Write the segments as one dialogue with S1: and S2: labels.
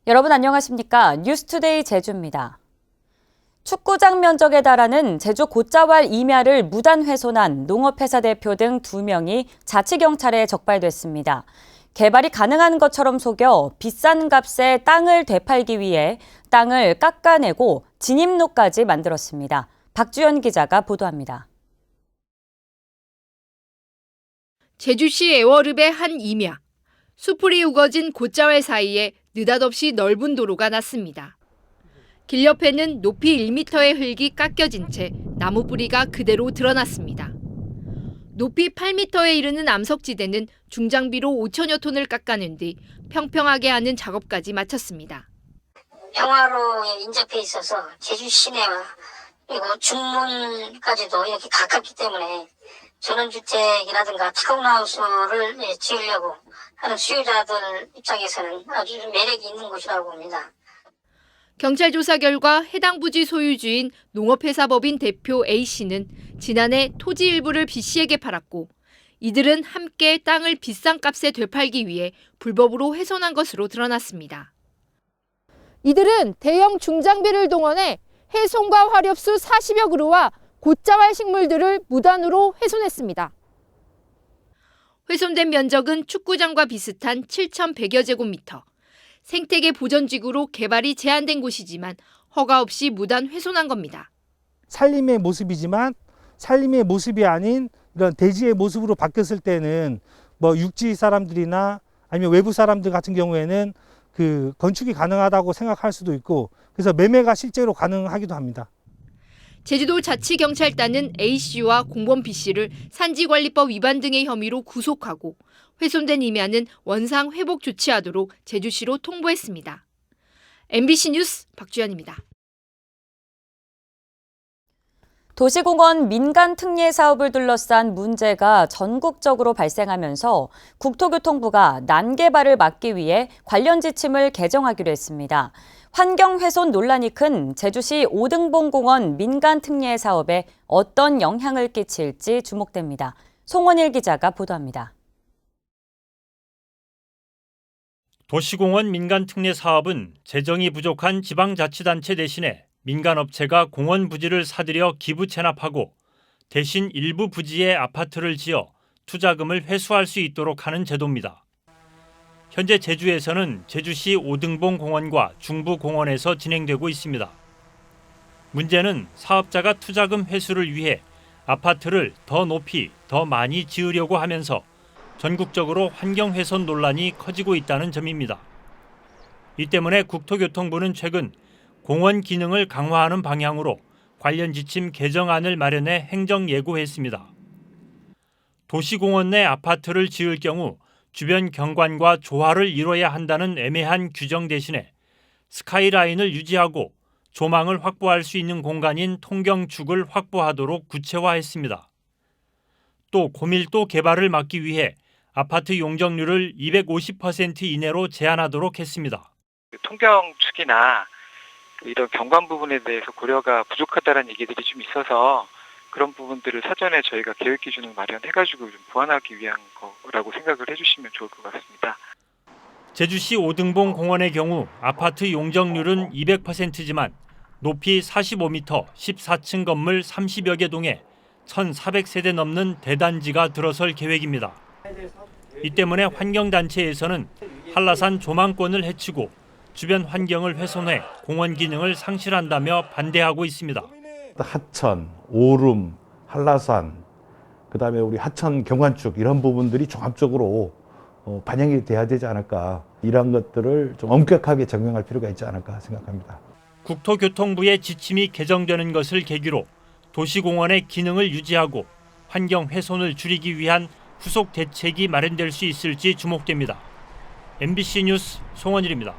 S1: 여러분 안녕하십니까? 뉴스투데이 제주입니다. 축구장 면적에 달하는 제주 곶자왈 임야를 무단 훼손한 농업회사 대표 등 2명이 자치경찰에 적발됐습니다. 개발이 가능한 것처럼 속여 비싼 값에 땅을 되팔기 위해 땅을 깎아내고 진입로까지 만들었습니다. 박주연 기자가 보도합니다.
S2: 제주시 애월읍의 한 임야. 수풀이 우거진 곶자왈 사이에 느닷없이 넓은 도로가 났습니다. 길 옆에는 높이 1m의 흙이 깎여진 채 나무 뿌리가 그대로 드러났습니다. 높이 8m에 이르는 암석지대는 중장비로 5천여 톤을 깎아낸 뒤 평평하게 하는 작업까지 마쳤습니다.
S3: 평화로에 인접해 있어서 제주 시내와 그리고 중문까지도 이렇게 가깝기 때문에 전원주택이라든가 타운하우스를 지으려고 하는 수요자들 입장에서는 아주 매력이 있는 곳이라고 봅니다.
S2: 경찰 조사 결과 해당 부지 소유주인 농업회사법인 대표 A씨는 지난해 토지 일부를 B씨에게 팔았고 이들은 함께 땅을 비싼 값에 되팔기 위해 불법으로 훼손한 것으로 드러났습니다.
S4: 이들은 대형 중장비를 동원해 해송과 화렵수 40여 그루와 곶자왈 식물들을 무단으로 훼손했습니다.
S2: 훼손된 면적은 축구장과 비슷한 7,100여 제곱미터. 생태계 보전지구로 개발이 제한된 곳이지만 허가 없이 무단 훼손한 겁니다.
S5: 산림의 모습이지만 산림의 모습이 아닌 이런 대지의 모습으로 바뀌었을 때는 육지 사람들이나 아니면 외부 사람들 같은 경우에는 그 건축이 가능하다고 생각할 수도 있고 그래서 매매가 실제로 가능하기도 합니다.
S2: 제주도 자치경찰단은 A씨와 공범 B씨를 산지관리법 위반 등의 혐의로 구속하고 훼손된 임야는 원상 회복 조치하도록 제주시로 통보했습니다. MBC 뉴스 박주연입니다.
S1: 도시공원 민간 특례 사업을 둘러싼 문제가 전국적으로 발생하면서 국토교통부가 난개발을 막기 위해 관련 지침을 개정하기로 했습니다. 환경훼손 논란이 큰 제주시 오등봉공원 민간 특례 사업에 어떤 영향을 끼칠지 주목됩니다. 송원일 기자가 보도합니다.
S6: 도시공원 민간 특례 사업은 재정이 부족한 지방자치단체 대신에 민간업체가 공원 부지를 사들여 기부 체납하고 대신 일부 부지에 아파트를 지어 투자금을 회수할 수 있도록 하는 제도입니다. 현재 제주에서는 제주시 오등봉 공원과 중부공원에서 진행되고 있습니다. 문제는 사업자가 투자금 회수를 위해 아파트를 더 높이, 더 많이 지으려고 하면서 전국적으로 환경훼손 논란이 커지고 있다는 점입니다. 이 때문에 국토교통부는 최근 공원 기능을 강화하는 방향으로 관련 지침 개정안을 마련해 행정 예고했습니다. 도시공원 내 아파트를 지을 경우 주변 경관과 조화를 이뤄야 한다는 애매한 규정 대신에 스카이라인을 유지하고 조망을 확보할 수 있는 공간인 통경축을 확보하도록 구체화했습니다. 또 고밀도 개발을 막기 위해 아파트 용적률을 250% 이내로 제한하도록 했습니다.
S7: 통경축이나 이런 경관 부분에 대해서 고려가 부족하다는 얘기들이 좀 있어서 그런 부분들을 사전에 저희가 계획 기준을 마련해가지고 좀 보완하기 위한 거라고 생각을 해주시면 좋을 것 같습니다.
S6: 제주시 오등봉 공원의 경우 아파트 용적률은 200%지만 높이 45m, 14층 건물 30여 개 동에 1,400세대 넘는 대단지가 들어설 계획입니다. 이 때문에 환경단체에서는 한라산 조망권을 해치고 주변 환경을 훼손해 공원 기능을 상실한다며 반대하고 있습니다.
S8: 하천, 오름, 한라산, 그다음에 우리 하천 경관축 이런 부분들이 종합적으로 반영이 돼야 되지 않을까. 이런 것들을 좀 엄격하게 적용할 필요가 있지 않을까 생각합니다.
S6: 국토교통부의 지침이 개정되는 것을 계기로 도시공원의 기능을 유지하고 환경 훼손을 줄이기 위한 후속 대책이 마련될 수 있을지 주목됩니다. MBC 뉴스 송원일입니다.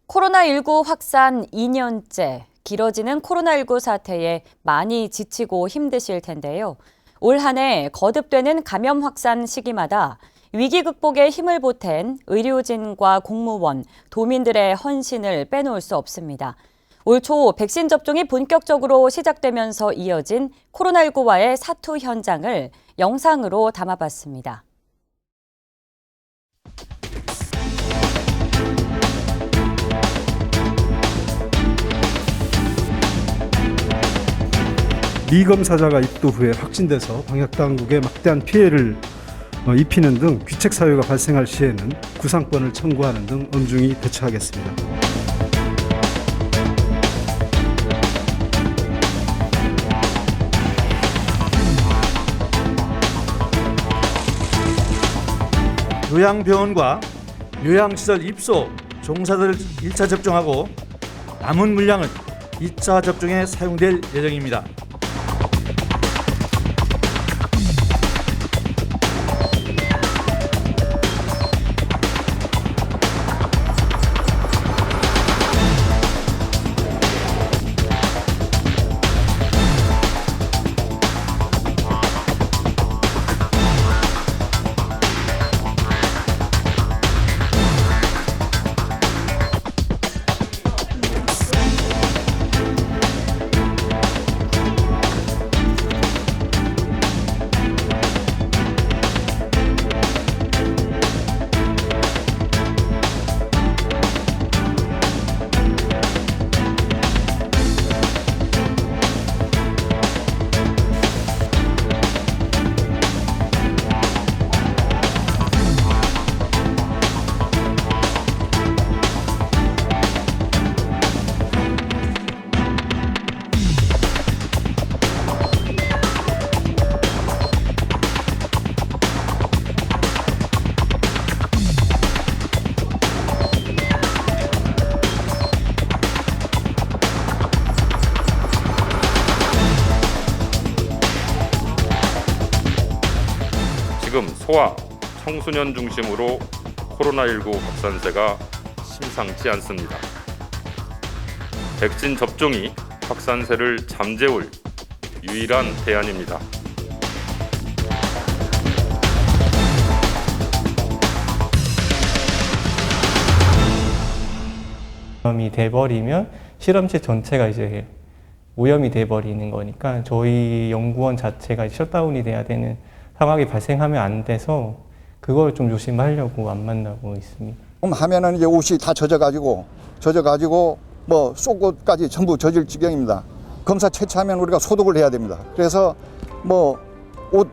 S1: 코로나19 확산 2년째, 길어지는 코로나19 사태에 많이 지치고 힘드실 텐데요. 올 한 해 거듭되는 감염 확산 시기마다 위기 극복에 힘을 보탠 의료진과 공무원, 도민들의 헌신을 빼놓을 수 없습니다. 올 초 백신 접종이 본격적으로 시작되면서 이어진 코로나19와의 사투 현장을 영상으로 담아봤습니다.
S9: 미검사자가 입도 후에 확진돼서 방역당국에 막대한 피해를 입히는 등 귀책 사유가 발생할 시에는 구상권을 청구하는 등 엄중히 대처하겠습니다.
S10: 요양병원과 요양시설 입소 종사자를 1차 접종하고 남은 물량은 2차 접종에 사용될 예정입니다.
S11: 지금 소아, 청소년 중심으로 코로나19 확산세가 심상치 않습니다. 백신 접종이 확산세를 잠재울 유일한 대안입니다.
S12: 오염이 돼버리면 실험실 전체가 이제 오염이 돼버리는 거니까 저희 연구원 자체가 셧다운이 돼야 되는 상황이 발생하면 안 돼서 그걸 좀 조심하려고 안 만나고 있습니다.
S13: 하면은 이제 옷이 다 젖어가지고 뭐 속옷까지 전부 젖을 지경입니다. 검사 채취하면 우리가 소독을 해야 됩니다. 그래서 뭐 옷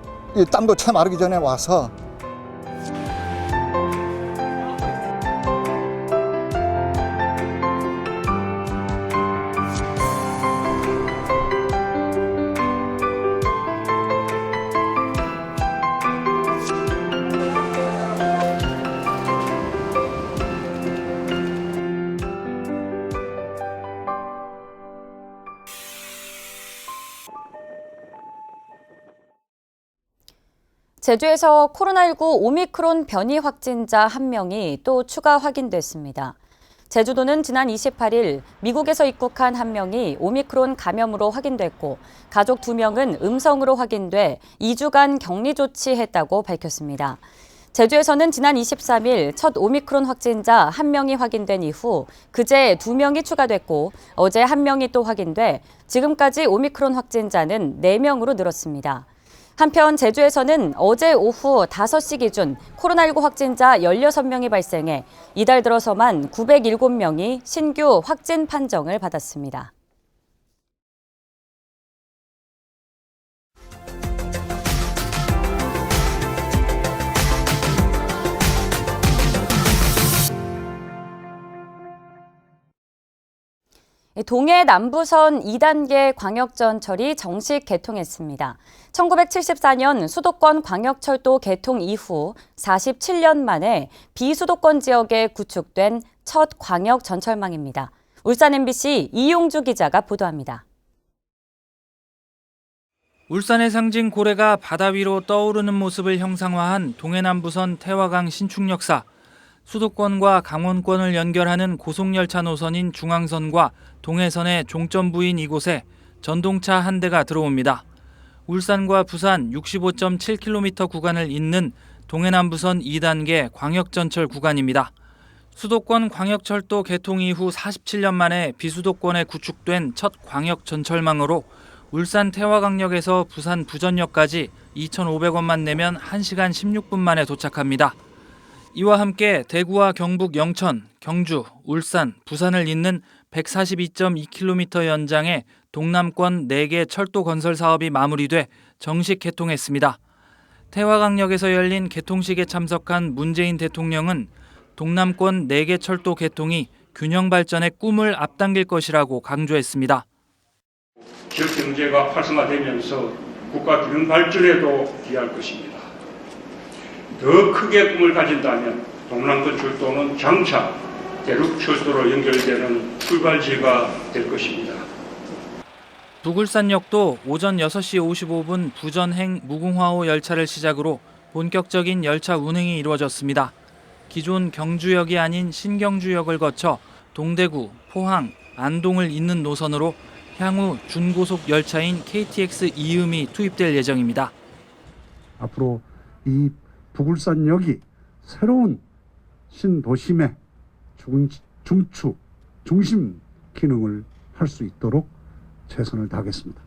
S13: 땀도 채 마르기 전에 와서
S1: 제주에서 코로나19 오미크론 변이 확진자 1명이 또 추가 확인됐습니다. 제주도는 지난 28일 미국에서 입국한 1명이 오미크론 감염으로 확인됐고 가족 2명은 음성으로 확인돼 2주간 격리 조치했다고 밝혔습니다. 제주에서는 지난 23일 첫 오미크론 확진자 1명이 확인된 이후 그제 2명이 추가됐고 어제 1명이 또 확인돼 지금까지 오미크론 확진자는 4명으로 늘었습니다. 한편 제주에서는 어제 오후 5시 기준 코로나19 확진자 16명이 발생해 이달 들어서만 907명이 신규 확진 판정을 받았습니다. 동해 남부선 2단계 광역전철이 정식 개통했습니다. 1974년 수도권 광역철도 개통 이후 47년 만에 비수도권 지역에 구축된 첫 광역전철망입니다. 울산 MBC 이용주 기자가 보도합니다.
S14: 울산의 상징 고래가 바다 위로 떠오르는 모습을 형상화한 동해남부선 태화강 신축역사. 수도권과 강원권을 연결하는 고속열차 노선인 중앙선과 동해선의 종점부인 이곳에 전동차 한 대가 들어옵니다. 울산과 부산 65.7km 구간을 잇는 동해남부선 2단계 광역전철 구간입니다. 수도권 광역철도 개통 이후 47년 만에 비수도권에 구축된 첫 광역전철망으로 울산 태화강역에서 부산 부전역까지 2,500원만 내면 1시간 16분 만에 도착합니다. 이와 함께 대구와 경북 영천, 경주, 울산, 부산을 잇는 142.2km 연장의 동남권 4개 철도 건설 사업이 마무리돼 정식 개통했습니다. 태화강역에서 열린 개통식에 참석한 문재인 대통령은 동남권 4개 철도 개통이 균형 발전의 꿈을 앞당길 것이라고 강조했습니다.
S15: 지역 경제가 활성화되면서 국가 균형 발전에도 기여할 것입니다. 더 크게 꿈을 가진다면 동남권 철도는 장차 대륙 철도로 연결되는 출발지가 될 것입니다.
S14: 부굴산역도 오전 6시 55분 부전행 무궁화호 열차를 시작으로 본격적인 열차 운행이 이루어졌습니다. 기존 경주역이 아닌 신경주역을 거쳐 동대구, 포항, 안동을 잇는 노선으로 향후 준고속 열차인 KTX 이음이 투입될 예정입니다.
S9: 앞으로 이 부굴산역이 새로운 신도심의 중축, 중심 기능을 할 수 있도록 최선을 다하겠습니다.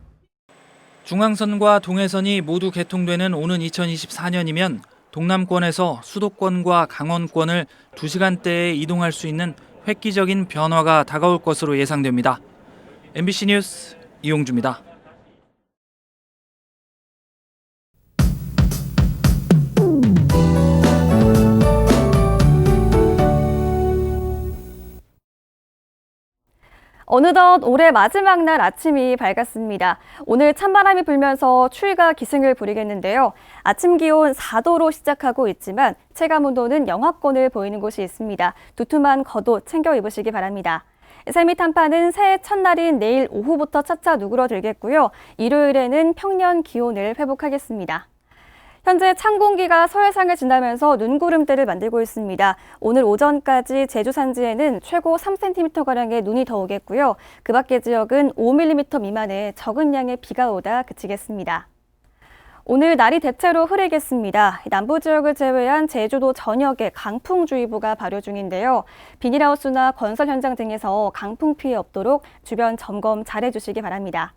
S14: 중앙선과 동해선이 모두 개통되는 오는 2024년이면 동남권에서 수도권과 강원권을 2시간대에 이동할 수 있는 획기적인 변화가 다가올 것으로 예상됩니다. MBC 뉴스 이용주입니다.
S16: 어느덧 올해 마지막 날 아침이 밝았습니다. 오늘 찬바람이 불면서 추위가 기승을 부리겠는데요. 아침 기온 4도로 시작하고 있지만 체감온도는 영하권을 보이는 곳이 있습니다. 두툼한 겉옷 챙겨 입으시기 바랍니다. 세미 탄파는 새해 첫날인 내일 오후부터 차차 누그러들겠고요. 일요일에는 평년 기온을 회복하겠습니다. 현재 찬 공기가 서해상을 지나면서 눈구름대를 만들고 있습니다. 오늘 오전까지 제주 산지에는 최고 3cm가량의 눈이 더 오겠고요. 그 밖의 지역은 5mm 미만의 적은 양의 비가 오다 그치겠습니다. 오늘 날이 대체로 흐리겠습니다. 남부 지역을 제외한 제주도 전역에 강풍주의보가 발효 중인데요. 비닐하우스나 건설 현장 등에서 강풍 피해 없도록 주변 점검 잘 해주시기 바랍니다.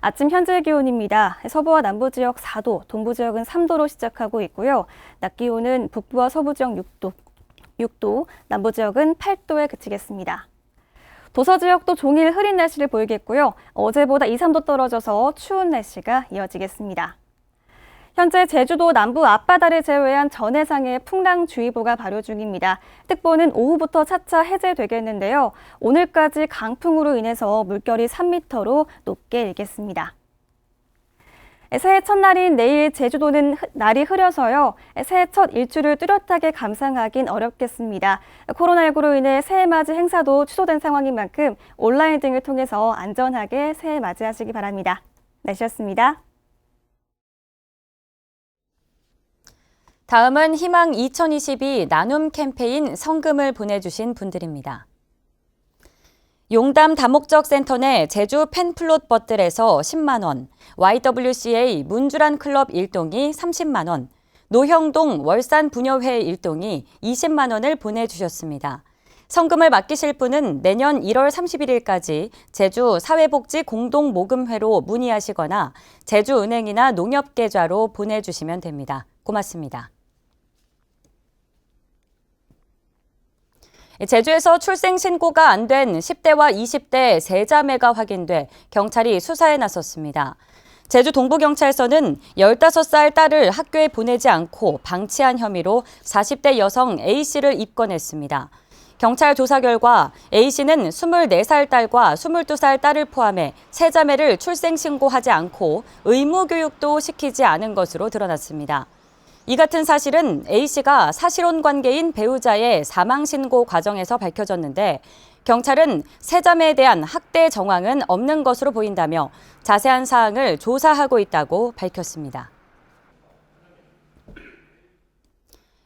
S16: 아침 현재 기온입니다. 서부와 남부 지역 4도, 동부 지역은 3도로 시작하고 있고요. 낮 기온은 북부와 서부 지역 6도, 남부 지역은 8도에 그치겠습니다. 도서 지역도 종일 흐린 날씨를 보이겠고요. 어제보다 2, 3도 떨어져서 추운 날씨가 이어지겠습니다. 현재 제주도 남부 앞바다를 제외한 전 해상에 풍랑주의보가 발효 중입니다. 특보는 오후부터 차차 해제되겠는데요. 오늘까지 강풍으로 인해서 물결이 3m로 높게 일겠습니다. 새해 첫날인 내일 제주도는 날이 흐려서요. 새해 첫 일출을 뚜렷하게 감상하긴 어렵겠습니다. 코로나19로 인해 새해 맞이 행사도 취소된 상황인 만큼 온라인 등을 통해서 안전하게 새해 맞이하시기 바랍니다. 날씨였습니다.
S1: 다음은 희망 2022 나눔 캠페인 성금을 보내주신 분들입니다. 용담 다목적 센터 내 제주 펜플롯 벗들에서 10만 원, YWCA 문주란 클럽 1동이 30만 원, 노형동 월산 부녀회 1동이 20만 원을 보내주셨습니다. 성금을 맡기실 분은 내년 1월 31일까지 제주 사회복지공동모금회로 문의하시거나 제주은행이나 농협계좌로 보내주시면 됩니다. 고맙습니다. 제주에서 출생 신고가 안 된 10대와 20대 세 자매가 확인돼 경찰이 수사에 나섰습니다. 제주 동부경찰서는 15살 딸을 학교에 보내지 않고 방치한 혐의로 40대 여성 A씨를 입건했습니다. 경찰 조사 결과 A씨는 24살 딸과 22살 딸을 포함해 세 자매를 출생 신고하지 않고 의무 교육도 시키지 않은 것으로 드러났습니다. 이 같은 사실은 A씨가 사실혼 관계인 배우자의 사망 신고 과정에서 밝혀졌는데 경찰은 세 자매에 대한 학대 정황은 없는 것으로 보인다며 자세한 사항을 조사하고 있다고 밝혔습니다.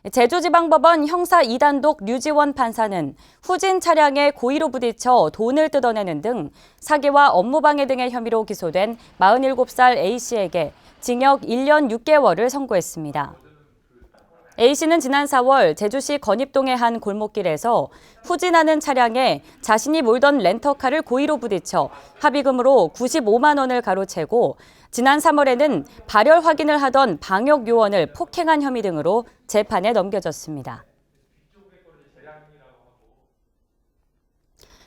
S1: 제주지방법원 형사 2단독 류지원 판사는 후진 차량에 고의로 부딪혀 돈을 뜯어내는 등 사기와 업무방해 등의 혐의로 기소된 47살 A씨에게 징역 1년 6개월을 선고했습니다. A씨는 지난 4월 제주시 건입동의 한 골목길에서 후진하는 차량에 자신이 몰던 렌터카를 고의로 부딪혀 합의금으로 95만 원을 가로채고 지난 3월에는 발열 확인을 하던 방역 요원을 폭행한 혐의 등으로 재판에 넘겨졌습니다.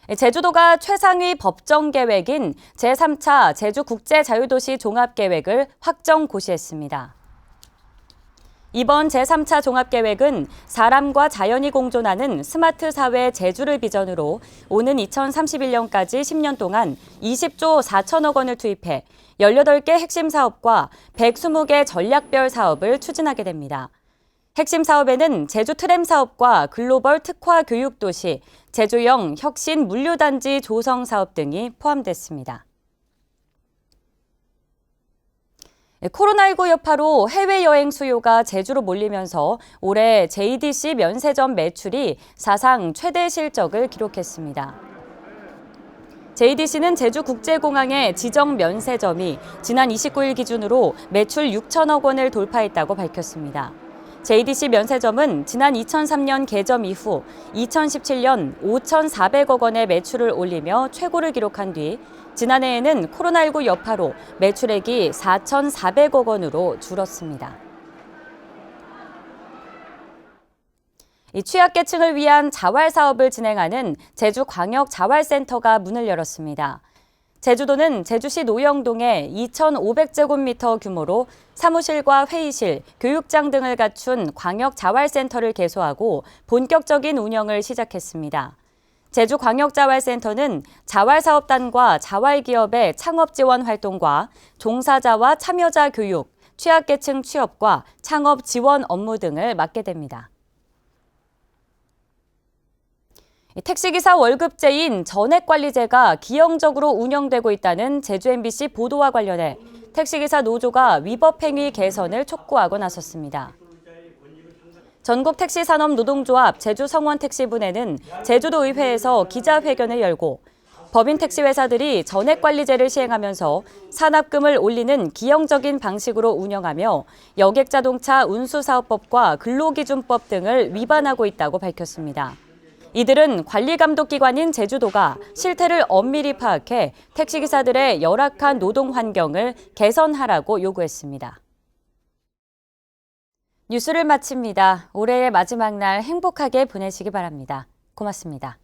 S1: 제주도가 최상위 법정 계획인 제3차 제주국제자유도시 종합계획을 확정 고시했습니다. 이번 제3차 종합계획은 사람과 자연이 공존하는 스마트 사회 제주를 비전으로 오는 2031년까지 10년 동안 20조 4천억 원을 투입해 18개 핵심 사업과 120개 전략별 사업을 추진하게 됩니다. 핵심 사업에는 제주 트램 사업과 글로벌 특화 교육도시, 제주형 혁신 물류단지 조성 사업 등이 포함됐습니다. 코로나19 여파로 해외여행 수요가 제주로 몰리면서 올해 JDC 면세점 매출이 사상 최대 실적을 기록했습니다. JDC는 제주국제공항의 지정 면세점이 지난 29일 기준으로 매출 6천억 원을 돌파했다고 밝혔습니다. JDC 면세점은 지난 2003년 개점 이후 2017년 5,400억 원의 매출을 올리며 최고를 기록한 뒤 지난해에는 코로나19 여파로 매출액이 4,400억 원으로 줄었습니다. 이 취약계층을 위한 자활 사업을 진행하는 제주광역자활센터가 문을 열었습니다. 제주도는 제주시 노영동에 2,500제곱미터 규모로 사무실과 회의실, 교육장 등을 갖춘 광역자활센터를 개소하고 본격적인 운영을 시작했습니다. 제주광역자활센터는 자활사업단과 자활기업의 창업지원 활동과 종사자와 참여자 교육, 취약계층 취업과 창업 지원 업무 등을 맡게 됩니다. 택시기사 월급제인 전액관리제가 기형적으로 운영되고 있다는 제주 MBC 보도와 관련해 택시기사 노조가 위법행위 개선을 촉구하고 나섰습니다. 전국택시산업노동조합 제주성원택시분회는 제주도의회에서 기자회견을 열고 법인 택시회사들이 전액관리제를 시행하면서 산납금을 올리는 기형적인 방식으로 운영하며 여객자동차 운수사업법과 근로기준법 등을 위반하고 있다고 밝혔습니다. 이들은 관리감독기관인 제주도가 실태를 엄밀히 파악해 택시기사들의 열악한 노동 환경을 개선하라고 요구했습니다. 뉴스를 마칩니다. 올해의 마지막 날 행복하게 보내시기 바랍니다. 고맙습니다.